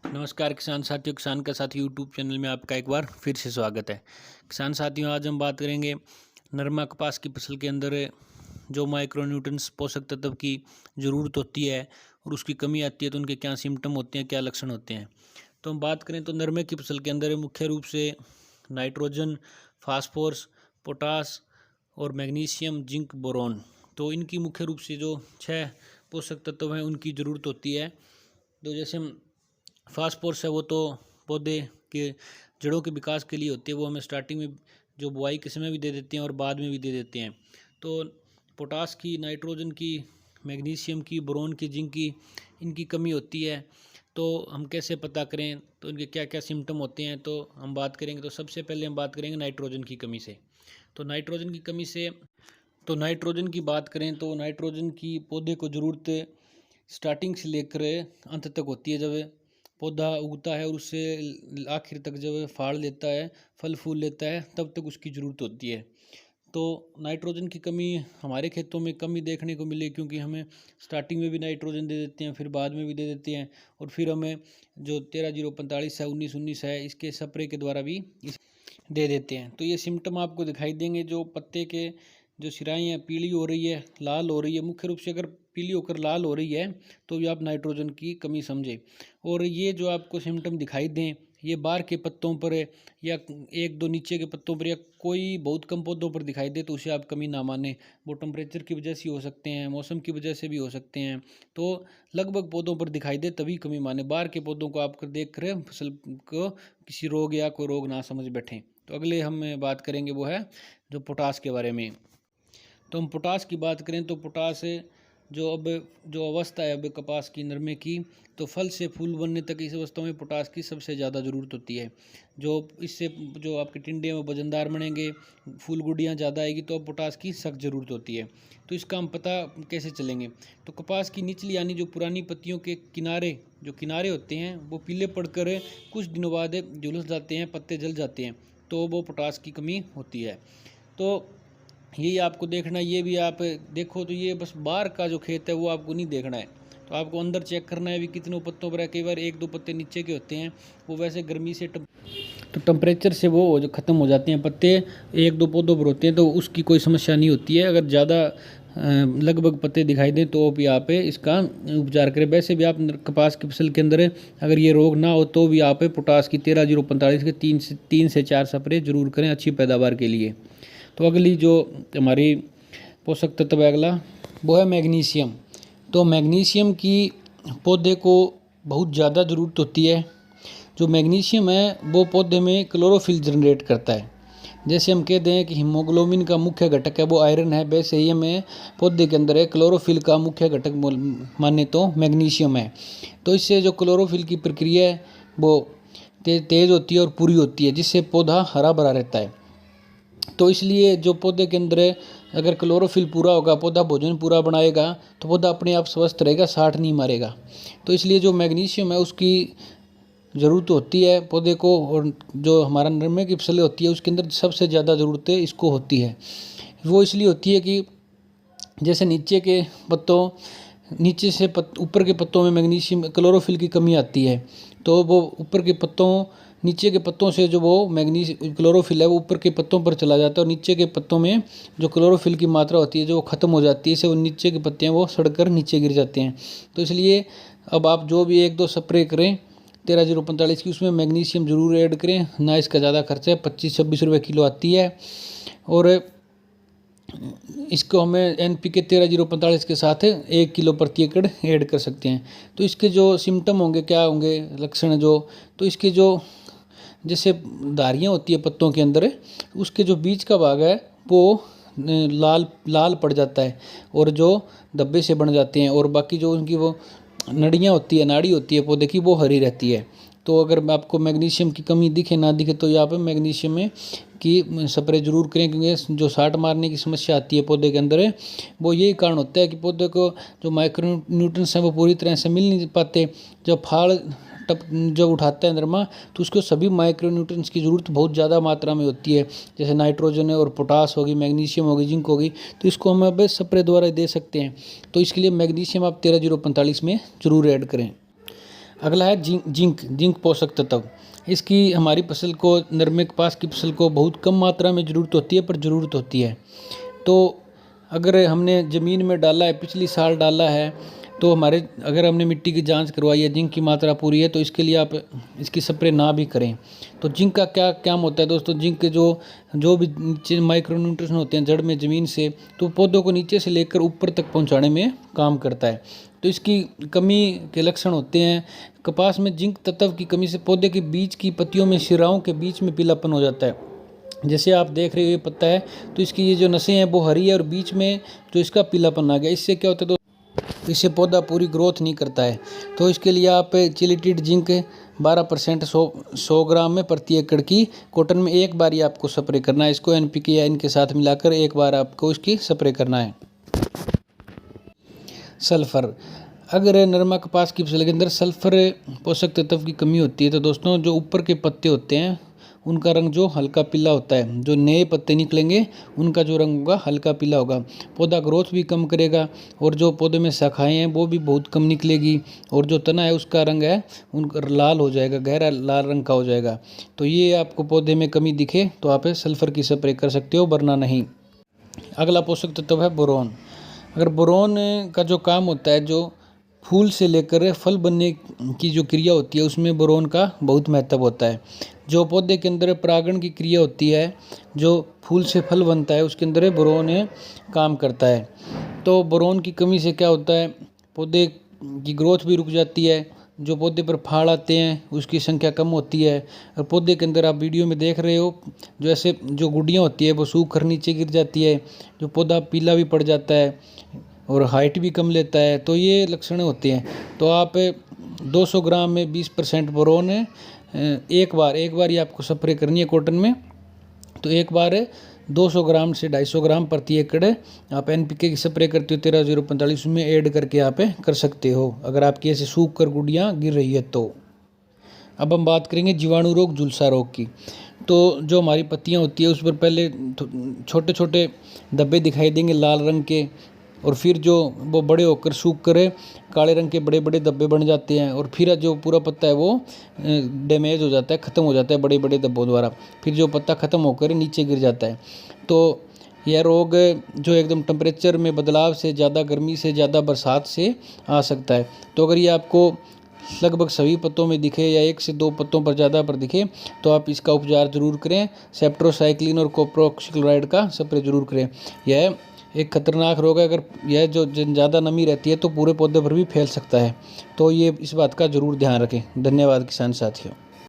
नमस्कार किसान साथियों, किसान का साथी यूट्यूब चैनल में आपका एक बार फिर से स्वागत है। किसान साथियों, आज हम बात करेंगे नरमा कपास की फसल के अंदर जो माइक्रोन्यूट्रिएंट्स पोषक तत्व की ज़रूरत होती है और उसकी कमी आती है तो उनके क्या सिम्टम होते हैं, क्या लक्षण होते हैं। तो हम बात करें तो नरमे की फसल के अंदर मुख्य रूप से नाइट्रोजन, फास्फोरस, पोटास और मैग्नीशियम, जिंक, बोरोन, तो इनकी मुख्य रूप से जो 6 पोषक तत्व हैं उनकी ज़रूरत होती है। तो जैसे हम फास्फोरस है वो तो पौधे के जड़ों के विकास के लिए होती है, वो हमें स्टार्टिंग में जो बुआई के समय भी दे देते हैं और बाद में भी दे देते हैं। तो पोटास की, नाइट्रोजन की, मैग्नीशियम की, बोरोन की, जिंक की, इनकी कमी होती है। तो हम कैसे पता करें, तो इनके क्या क्या सिम्टम होते हैं, तो हम बात करेंगे। तो सबसे पहले हम बात करेंगे नाइट्रोजन की कमी से। तो नाइट्रोजन की कमी से नाइट्रोजन की बात करें तो नाइट्रोजन की पौधे को ज़रूरत स्टार्टिंग से लेकर अंत तक होती है। जब पौधा उगता है और उससे आखिर तक जब फाड़ लेता है, फल फूल लेता है, तब तक उसकी ज़रूरत होती है। तो नाइट्रोजन की कमी हमारे खेतों में कम ही देखने को मिले, क्योंकि हमें स्टार्टिंग में भी नाइट्रोजन दे देते हैं, फिर बाद में भी दे देते हैं, और फिर हमें जो 13-045 है, 19-19 है, इसके स्प्रे के द्वारा भी दे देते हैं। तो ये सिम्टम आपको दिखाई देंगे। जो पत्ते के जो सिराएँ हैं पीली हो रही है, लाल हो रही है, मुख्य रूप से अगर पीली होकर लाल हो रही है तो भी आप नाइट्रोजन की कमी समझें। और ये जो आपको सिम्टम दिखाई दें, ये बाहर के पत्तों पर या एक दो नीचे के पत्तों पर या कोई बहुत कम पौधों पर दिखाई दे तो उसे आप कमी ना माने। वो टेम्परेचर की वजह से हो सकते हैं, मौसम की वजह से भी हो सकते हैं। तो लगभग पौधों पर दिखाई दे तभी कमी माने। बाहर के पौधों को आप देख कर फसल को किसी रोग या कोई रोग ना समझ बैठें। तो अगले हम बात करेंगे वो है जो पोटास के बारे में। तो हम पोटास की बात करें तो पोटास जो अवस्था है अब कपास की, नरमे की, तो फल से फूल बनने तक इस अवस्था में पोटास की सबसे ज़्यादा ज़रूरत होती है। जो इससे जो आपके टिंडे में वजनदार बनेंगे, फूल गुड़ियाँ ज़्यादा आएगी, तो अब पोटास की सख्त ज़रूरत होती है। तो इसका हम पता कैसे चलेंगे, तो कपास की निचली यानी जो पुरानी पत्तियों के किनारे होते हैं वो पीले पड़कर कुछ दिनों बाद झुलस जाते हैं, पत्ते जल जाते हैं, तो वो पोटास की कमी होती है। तो यही आपको देखना, ये भी आप देखो तो ये बस बाहर का जो खेत है वो आपको नहीं देखना है, तो आपको अंदर चेक करना है भी कितनों पत्तों पर है। कई बार एक दो पत्ते नीचे के होते हैं, वो वैसे गर्मी से तो टेम्परेचर से वो जो ख़त्म हो जाते हैं पत्ते, एक दो पौधों पर होते हैं तो उसकी कोई समस्या नहीं होती है। अगर ज़्यादा लगभग पत्ते दिखाई दें तो भी आप इसका उपचार करें। वैसे भी आप कपास की फसल के अंदर अगर ये रोग ना हो तो भी आप पोटास की 13-045 के 3 से 4 स्प्रे जरूर करें अच्छी पैदावार के लिए। तो अगली जो हमारी पोषक तत्व है अगला, वो है मैग्नीशियम। तो मैग्नीशियम की पौधे को बहुत ज़्यादा ज़रूरत होती है। जो मैग्नीशियम है वो पौधे में क्लोरोफिल जनरेट करता है। जैसे हम कहते हैं कि हीमोग्लोबिन का मुख्य घटक है वो आयरन है, वैसे ही हमें पौधे के अंदर है क्लोरोफिल का मुख्य घटक माने तो मैग्नीशियम है। तो इससे जो क्लोरोफिल की प्रक्रिया है वो तेज़ होती है और पूरी होती है, जिससे पौधा हरा भरा रहता है। तो इसलिए जो पौधे के अंदर अगर क्लोरोफिल पूरा होगा, पौधा भोजन पूरा बनाएगा, तो पौधा अपने आप स्वस्थ रहेगा, साठ नहीं मारेगा। तो इसलिए जो मैग्नीशियम है उसकी ज़रूरत होती है पौधे को, और जो हमारा नरमे की फसल होती है उसके अंदर सबसे ज़्यादा ज़रूरत इसको होती है। वो इसलिए होती है कि जैसे नीचे से ऊपर के पत्तों में मैग्नीशियम क्लोरोफिल की कमी आती है, तो वो नीचे के पत्तों से जो वो क्लोरोफिल है वो ऊपर के पत्तों पर चला जाता है, और नीचे के पत्तों में जो क्लोरोफिल की मात्रा होती है जो ख़त्म हो जाती है, इससे वो नीचे के पत्ते हैं वो सड़कर नीचे गिर जाते हैं। तो इसलिए अब आप जो भी 1-2 स्प्रे करें 13-045 की, उसमें मैग्नीशियम ज़रूर ऐड करें ना। इसका ज़्यादा खर्चा है, 25-26 रुपये किलो आती है। और इसको हमें NPK 13-045 के साथ 1 किलो प्रति एकड़ ऐड कर सकते हैं। तो इसके जो सिम्टम होंगे, क्या होंगे लक्षण तो इसके जो जैसे धारियाँ होती है पत्तों के अंदर, उसके जो बीच का भाग है वो लाल पड़ जाता है और जो धब्बे से बन जाते हैं, और बाकी जो उनकी वो नाड़ी होती है पौधे की, वो हरी रहती है। तो अगर आपको मैग्नीशियम की कमी दिखे ना दिखे तो यहाँ पे मैग्नीशियम में की स्प्रे जरूर करें, क्योंकि जो साठ मारने की समस्या आती है पौधे के अंदर वो यही कारण होता है कि पौधे को जो माइक्रोन्यूट्रिएंट्स हैं वो पूरी तरह से मिल नहीं पाते। जब फाड़ जब उठाता है नरमा तो उसको सभी माइक्रोन्यूट्रिएंट्स की ज़रूरत बहुत ज़्यादा मात्रा में होती है, जैसे नाइट्रोजन है और पोटास होगी, मैग्नीशियम होगी, जिंक होगी, तो इसको हम अब स्प्रे द्वारा दे सकते हैं। तो इसके लिए मैग्नीशियम आप 13-045 में ज़रूर ऐड करें। अगला है जिंक पोषक तत्व। इसकी हमारी फसल को, नरमे कपास की फसल को बहुत कम मात्रा में ज़रूरत होती है, पर ज़रूरत होती है। तो अगर हमने ज़मीन में डाला है, पिछली साल डाला है, तो अगर हमने मिट्टी की जांच करवाई है, जिंक की मात्रा पूरी है, तो इसके लिए आप इसकी स्प्रे ना भी करें। तो जिंक का क्या काम होता है दोस्तों? जिंक के जो भी नीचे माइक्रोन्यूट्रिएंट्स होते हैं जड़ में ज़मीन से, तो पौधों को नीचे से लेकर ऊपर तक पहुंचाने में काम करता है। तो इसकी कमी के लक्षण होते हैं, कपास में जिंक तत्व की कमी से पौधे के बीच की पत्तियों में, शिराओं के बीच में पीलापन हो जाता है। जैसे आप देख रहे हो ये पत्ता है, तो इसकी ये जो नसें हैं वो हरी है और बीच में जो इसका पीलापन आ गया। इससे क्या होता है तो इससे पौधा पूरी ग्रोथ नहीं करता है। तो इसके लिए आप चिलिटेड जिंक 12% 100 ग्राम में प्रति एकड़ की कॉटन में एक बार ही आपको स्प्रे करना है। इसको NPK या इनके साथ मिलाकर एक बार आपको इसकी स्प्रे करना है। सल्फर, अगर नरमा कपास की फसल के अंदर सल्फर पोषक तत्व की कमी होती है, तो दोस्तों जो ऊपर के पत्ते होते हैं उनका रंग जो हल्का पीला होता है, जो नए पत्ते निकलेंगे उनका जो रंग होगा हल्का पीला होगा। पौधा ग्रोथ भी कम करेगा और जो पौधे में शाखाएं हैं वो भी बहुत कम निकलेगी, और जो तना है उसका रंग है उनका लाल हो जाएगा, गहरा लाल रंग का हो जाएगा। तो ये आपको पौधे में कमी दिखे तो आप सल्फर की स्प्रे कर सकते हो, वरना नहीं। अगला पोषक तत्व है बोरोन। अगर बोरोन का जो काम होता है, जो फूल से लेकर फल बनने की जो क्रिया होती है, उसमें बोरोन का बहुत महत्व होता है। जो पौधे के अंदर परागण की क्रिया होती है, जो फूल से फल बनता है, उसके अंदर बोरोन काम करता है। तो बोरोन की कमी से क्या होता है, पौधे की ग्रोथ भी रुक जाती है, जो पौधे पर फाड़ आते हैं उसकी संख्या कम होती है, और पौधे के अंदर आप वीडियो में देख रहे हो जो ऐसे जो गुड़ियाँ होती है वो सूख कर नीचे गिर जाती है, जो पौधा पीला भी पड़ जाता है और हाइट भी कम लेता है। तो ये लक्षण होते हैं। तो आप 200 ग्राम में 20% बोरोन एक बार ही आपको स्प्रे करनी है कॉटन में। तो एक बार 200 ग्राम से 250 ग्राम प्रति एकड़ आप NPK की स्प्रे करते हो 13-0-45 में ऐड करके आप कर सकते हो, अगर आपकी ऐसे सूख कर गुड़ियाँ गिर रही है तो। अब हम बात करेंगे जीवाणु रोग, झुलसा रोग की। तो जो हमारी पत्तियाँ होती है उस पर पहले छोटे छोटे धब्बे दिखाई देंगे लाल रंग के, और फिर जो वो बड़े होकर सूख कर काले रंग के बड़े बड़े धब्बे बन जाते हैं, और फिर जो पूरा पत्ता है वो डैमेज हो जाता है, ख़त्म हो जाता है बड़े बड़े धब्बों द्वारा। फिर जो पत्ता ख़त्म होकर नीचे गिर जाता है। तो यह रोग जो एकदम टेम्परेचर में बदलाव से, ज़्यादा गर्मी से, ज़्यादा बरसात से आ सकता है। तो अगर ये आपको लगभग सभी पत्तों में दिखे या 1 से 2 पत्तों पर ज़्यादा पर दिखे, तो आप इसका उपचार ज़रूर करें। सेप्ट्रोसाइक्लिन और कॉप्रोक्सिक्लोराइड का स्प्रे ज़रूर करें। यह एक खतरनाक रोग है, अगर यह जो ज़्यादा नमी रहती है तो पूरे पौधे पर भी फैल सकता है। तो ये इस बात का ज़रूर ध्यान रखें। धन्यवाद किसान साथियों।